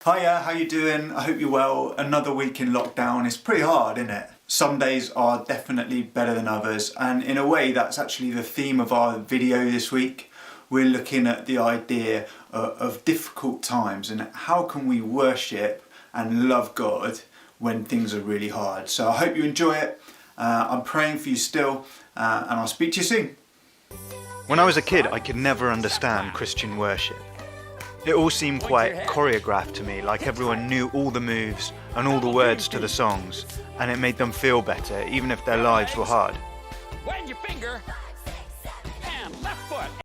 Hiya, how you doing? I hope you're well. Another week in lockdown is pretty hard, isn't it? Some days are definitely better than others, and in a way that's actually the theme of our video this week. We're looking at the idea of difficult times and how can we worship and love God when things are really hard. So I hope you enjoy it. I'm praying for you still, and I'll speak to you soon. When I was a kid, I could never understand Christian worship. It all seemed quite choreographed to me, like everyone knew all the moves and all the words to the songs, and it made them feel better, even if their lives were hard. Wag your finger and left foot.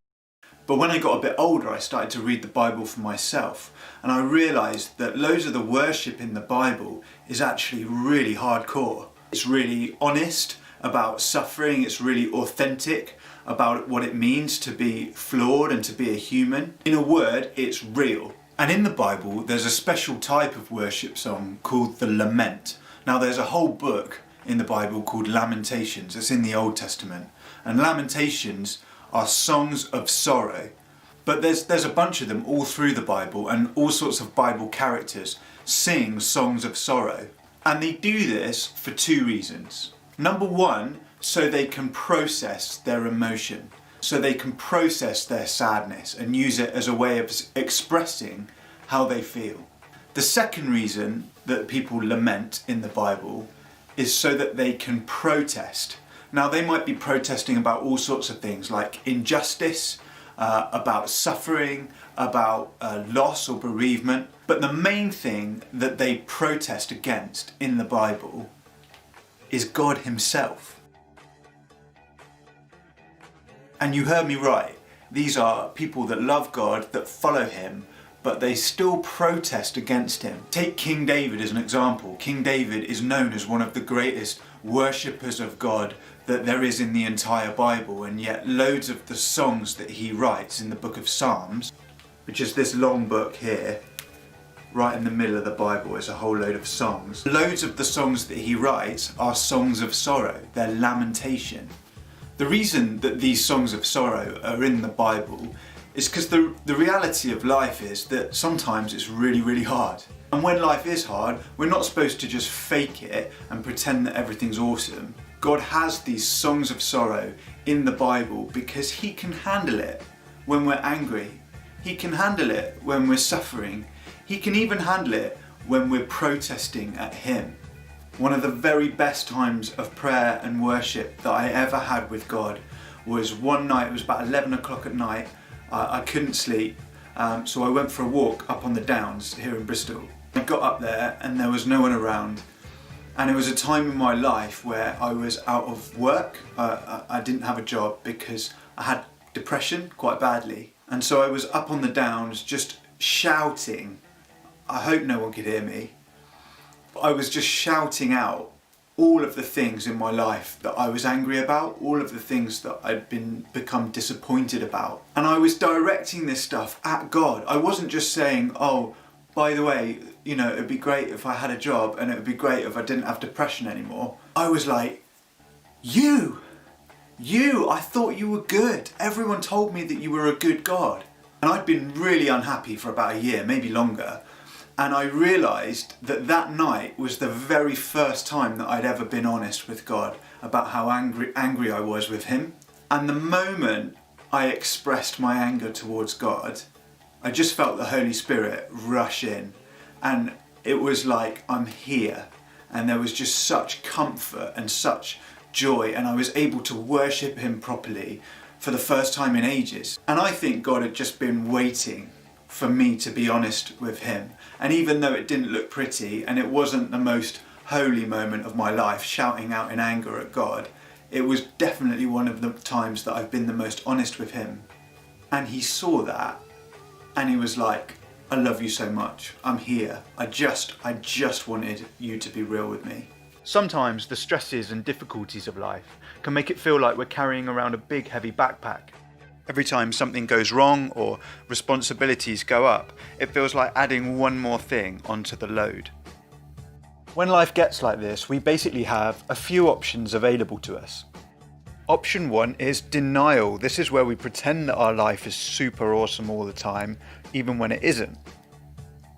But when I got a bit older, I started to read the Bible for myself, and I realised that loads of the worship in the Bible is actually really hardcore. It's really honest about suffering, it's really authentic about what it means to be flawed and to be a human. In a word, it's real. And in the Bible, there's a special type of worship song called the lament. Now, there's a whole book in the Bible called Lamentations. It's in the Old Testament. And Lamentations are songs of sorrow. But there's a bunch of them all through the Bible, and all sorts of Bible characters sing songs of sorrow. And they do this for two reasons. Number one, so they can process their emotion, so they can process their sadness and use it as a way of expressing how they feel. The second reason that people lament in the Bible is so that they can protest. Now, they might be protesting about all sorts of things like injustice, about suffering, about loss or bereavement, but the main thing that they protest against in the Bible is God Himself. And you heard me right, these are people that love God, that follow Him, but they still protest against Him. Take King David as an example. King David is known as one of the greatest worshippers of God that there is in the entire Bible, and yet loads of the songs that he writes in the book of Psalms, which is this long book here, right in the middle of the Bible is a whole load of songs. Loads of the songs that he writes are songs of sorrow, they're lamentation. The reason that these songs of sorrow are in the Bible is because the reality of life is that sometimes it's really, really hard. And when life is hard, we're not supposed to just fake it and pretend that everything's awesome. God has these songs of sorrow in the Bible because He can handle it when we're angry. He can handle it when we're suffering. He can even handle it when we're protesting at Him. One of the very best times of prayer and worship that I ever had with God was one night. It was about 11 o'clock at night. I couldn't sleep, so I went for a walk up on the Downs here in Bristol. I got up there and there was no one around. And it was a time in my life where I was out of work. I didn't have a job because I had depression quite badly. And so I was up on the Downs just shouting. I hope no one could hear me. I was just shouting out all of the things in my life that I was angry about, all of the things that I'd become disappointed about. And I was directing this stuff at God. I wasn't just saying, oh, by the way, you know, it'd be great if I had a job and it would be great if I didn't have depression anymore. I was like, you, I thought you were good. Everyone told me that you were a good God. And I'd been really unhappy for about a year, maybe longer. And I realised that that night was the very first time that I'd ever been honest with God about how angry I was with Him. And the moment I expressed my anger towards God, I just felt the Holy Spirit rush in. And it was like, I'm here. And there was just such comfort and such joy. And I was able to worship Him properly for the first time in ages. And I think God had just been waiting for me to be honest with Him. And even though it didn't look pretty and it wasn't the most holy moment of my life, shouting out in anger at God, it was definitely one of the times that I've been the most honest with Him. And He saw that and He was like, I love you so much. I'm here. I just wanted you to be real with me. Sometimes the stresses and difficulties of life can make it feel like we're carrying around a big heavy backpack. Every time something goes wrong or responsibilities go up, it feels like adding one more thing onto the load. When life gets like this, we basically have a few options available to us. Option 1 is denial. This is where we pretend that our life is super awesome all the time, even when it isn't.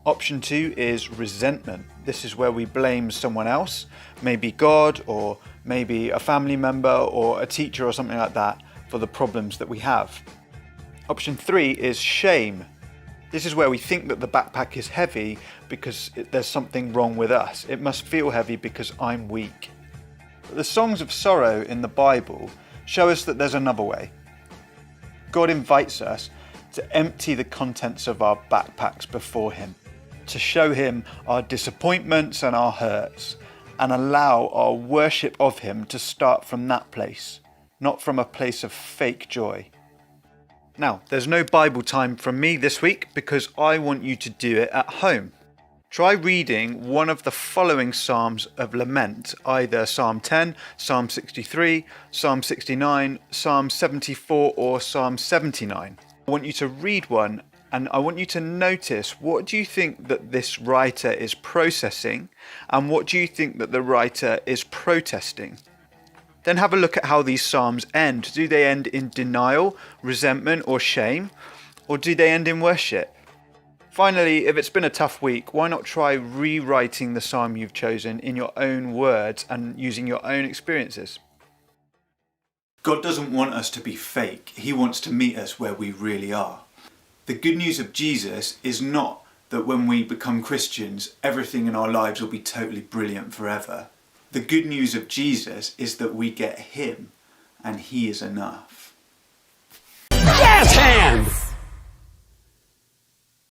Option 2 is resentment. This is where we blame someone else, maybe God or maybe a family member or a teacher or something like that, for the problems that we have. Option 3 is shame. This is where we think that the backpack is heavy because there's something wrong with us. It must feel heavy because I'm weak. But the songs of sorrow in the Bible show us that there's another way. God invites us to empty the contents of our backpacks before Him, to show Him our disappointments and our hurts, and allow our worship of Him to start from that place, not from a place of fake joy. Now, there's no Bible time from me this week because I want you to do it at home. Try reading one of the following Psalms of lament, either Psalm 10, Psalm 63, Psalm 69, Psalm 74 or Psalm 79. I want you to read one and I want you to notice, what do you think that this writer is processing and what do you think that the writer is protesting? Then have a look at how these psalms end. Do they end in denial, resentment or shame? Or do they end in worship? Finally, if it's been a tough week, why not try rewriting the psalm you've chosen in your own words and using your own experiences? God doesn't want us to be fake. He wants to meet us where we really are. The good news of Jesus is not that when we become Christians, everything in our lives will be totally brilliant forever. The good news of Jesus is that we get Him, and He is enough. Jazz hands!